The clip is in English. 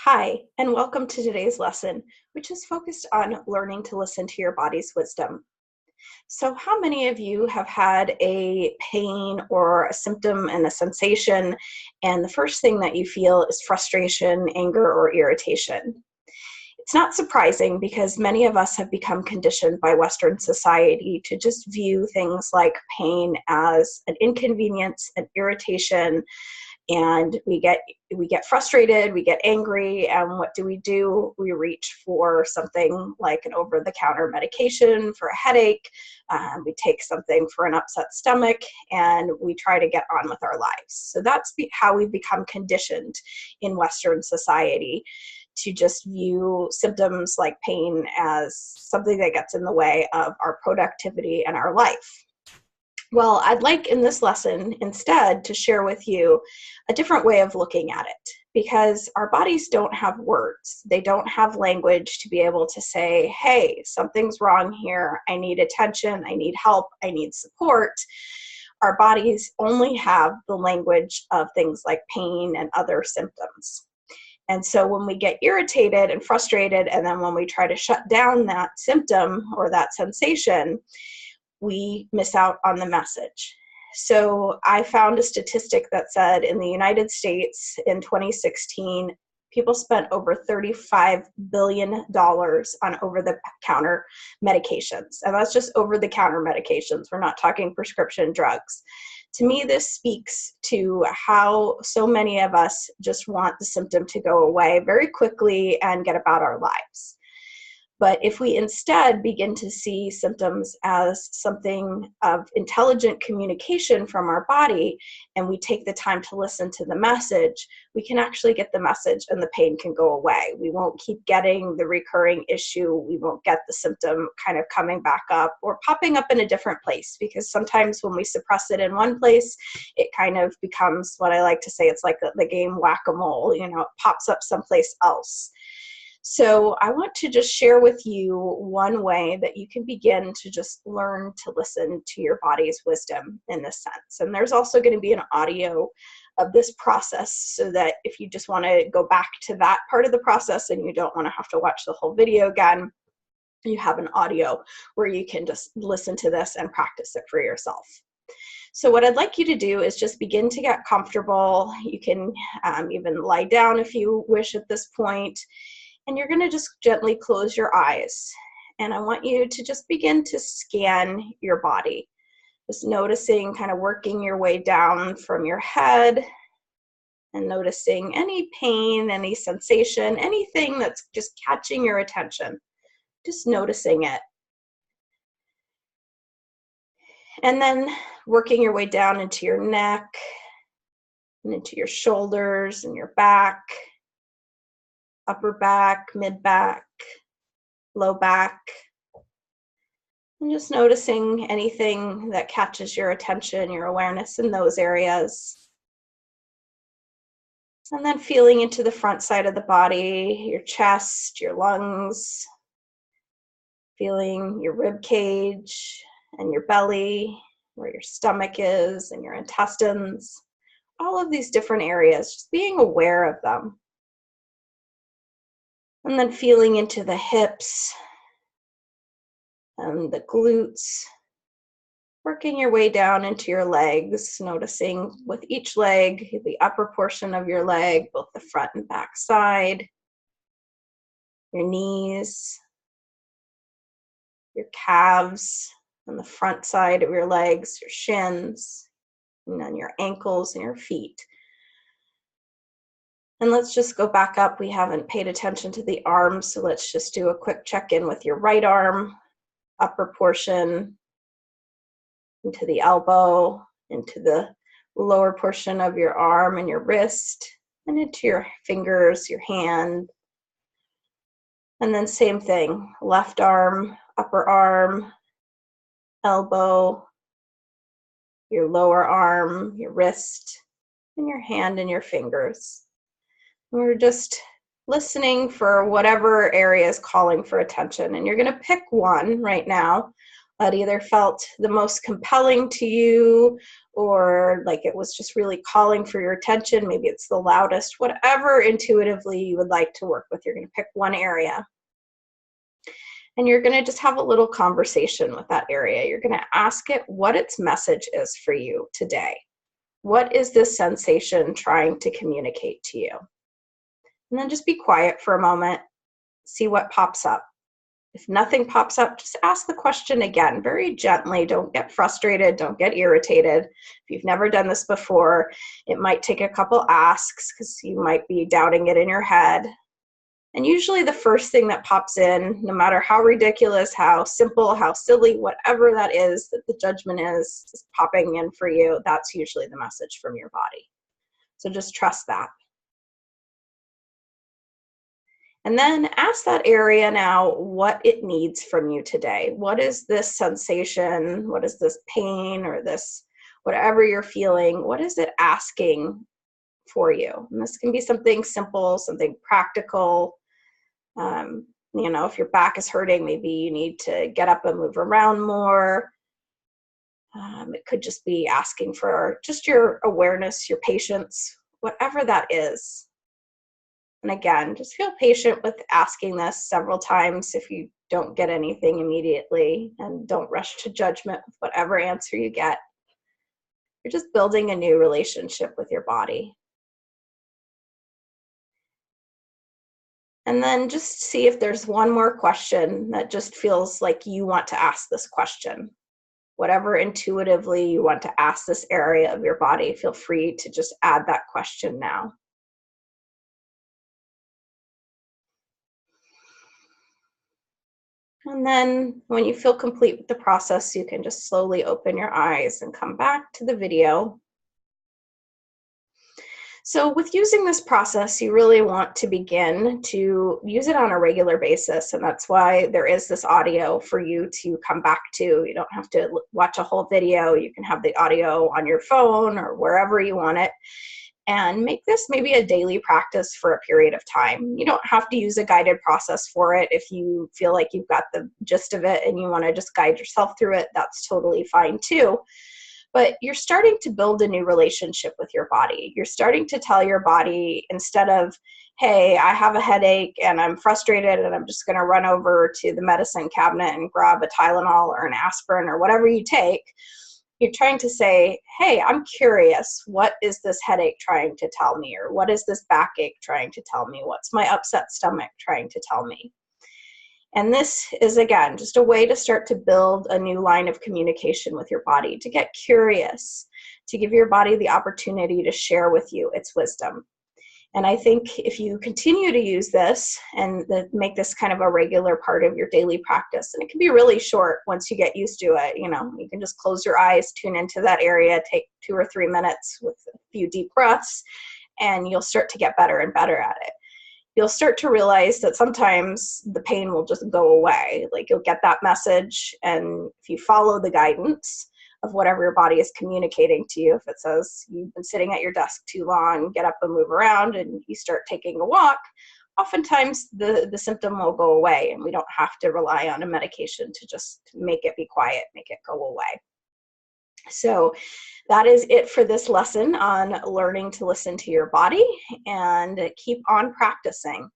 Hi, and welcome to today's lesson, which is focused on learning to listen to your body's wisdom. So, how many of you have had a pain or a symptom and a sensation, and the first thing that you feel is frustration, anger, or irritation? It's not surprising because many of us have become conditioned by Western society to just view things like pain as an inconvenience, an irritation, and we get frustrated, we get angry, and what do? We reach for something like an over-the-counter medication for a headache. We take something for an upset stomach, and we try to get on with our lives. So that's how we've become conditioned in Western society, to just view symptoms like pain as something that gets in the way of our productivity and our life. Well, I'd like in this lesson instead to share with you a different way of looking at it, because our bodies don't have words. They don't have language to be able to say, hey, something's wrong here. I need attention. I need help. I need support. Our bodies only have the language of things like pain and other symptoms. And so when we get irritated and frustrated, and then when we try to shut down that symptom or that sensation, we miss out on the message. So I found a statistic that said in the United States in 2016, people spent over $35 billion on over-the-counter medications. And that's just over-the-counter medications. We're not talking prescription drugs. To me, this speaks to how so many of us just want the symptom to go away very quickly and get about our lives. But if we instead begin to see symptoms as something of intelligent communication from our body, and we take the time to listen to the message, we can actually get the message and the pain can go away. We won't keep getting the recurring issue. We won't get the symptom kind of coming back up or popping up in a different place, because sometimes when we suppress it in one place, it kind of becomes what I like to say, it's like the game whack-a-mole, it pops up someplace else. So I want to just share with you one way that you can begin to just learn to listen to your body's wisdom in this sense. And there's also going to be an audio of this process, so that if you just want to go back to that part of the process and you don't want to have to watch the whole video again, you have an audio where you can just listen to this and practice it for yourself. So what I'd like you to do is just begin to get comfortable. You can even lie down if you wish at this point. And you're going to just gently close your eyes. And I want you to just begin to scan your body. Just noticing, kind of working your way down from your head and noticing any pain, any sensation, anything that's just catching your attention. Just noticing it. And then working your way down into your neck and into your shoulders and your back. Upper back, mid back, low back, and just noticing anything that catches your attention, your awareness in those areas. And then feeling into the front side of the body, your chest, your lungs, feeling your rib cage and your belly, where your stomach is and your intestines, all of these different areas, just being aware of them. And then feeling into the hips and the glutes, working your way down into your legs, noticing with each leg, the upper portion of your leg, both the front and back side, your knees, your calves, and the front side of your legs, your shins, and then your ankles and your feet. And let's just go back up. We haven't paid attention to the arms, so let's just do a quick check-in with your right arm, upper portion, into the elbow, into the lower portion of your arm and your wrist, and into your fingers, your hand. And then same thing, left arm, upper arm, elbow, your lower arm, your wrist, and your hand and your fingers. We're just listening for whatever area is calling for attention. And you're going to pick one right now that either felt the most compelling to you, or like it was just really calling for your attention. Maybe it's the loudest, whatever intuitively you would like to work with. You're going to pick one area. And you're going to just have a little conversation with that area. You're going to ask it what its message is for you today. What is this sensation trying to communicate to you? And then just be quiet for a moment, see what pops up. If nothing pops up, just ask the question again, very gently. Don't get frustrated, don't get irritated. If you've never done this before, it might take a couple asks because you might be doubting it in your head. And usually the first thing that pops in, no matter how ridiculous, how simple, how silly, whatever that is that the judgment is popping in for you, that's usually the message from your body. So just trust that. And then ask that area now what it needs from you today. What is this sensation? What is this pain or this whatever you're feeling? What is it asking for you? And this can be something simple, something practical. You know, if your back is hurting, maybe you need to get up and move around more. It could just be asking for just your awareness, your patience, whatever that is. And again, just feel patient with asking this several times if you don't get anything immediately, and don't rush to judgment with whatever answer you get. You're just building a new relationship with your body. And then just see if there's one more question that just feels like you want to ask this question. Whatever intuitively you want to ask this area of your body, feel free to just add that question now. And then when you feel complete with the process, you can just slowly open your eyes and come back to the video. So with using this process, you really want to begin to use it on a regular basis. And that's why there is this audio for you to come back to. You don't have to watch a whole video. You can have the audio on your phone or wherever you want it. And make this maybe a daily practice for a period of time. You don't have to use a guided process for it. If you feel like you've got the gist of it and you want to just guide yourself through it, that's totally fine too. But you're starting to build a new relationship with your body. You're starting to tell your body, instead of, hey, I have a headache and I'm frustrated and I'm just going to run over to the medicine cabinet and grab a Tylenol or an aspirin or whatever you take, you're trying to say, hey, I'm curious, what is this headache trying to tell me? Or what is this backache trying to tell me? What's my upset stomach trying to tell me? And this is, again, just a way to start to build a new line of communication with your body, to get curious, to give your body the opportunity to share with you its wisdom. And I think if you continue to use this and make this kind of a regular part of your daily practice, and it can be really short once you get used to it, you know, you can just close your eyes, tune into that area, take 2 or 3 minutes with a few deep breaths, and you'll start to get better and better at it. You'll start to realize that sometimes the pain will just go away. Like you'll get that message, and if you follow the guidance of whatever your body is communicating to you, if it says you've been sitting at your desk too long, get up and move around, and you start taking a walk, oftentimes the symptom will go away, and we don't have to rely on a medication to just make it be quiet, make it go away. So that is it for this lesson on learning to listen to your body, and keep on practicing.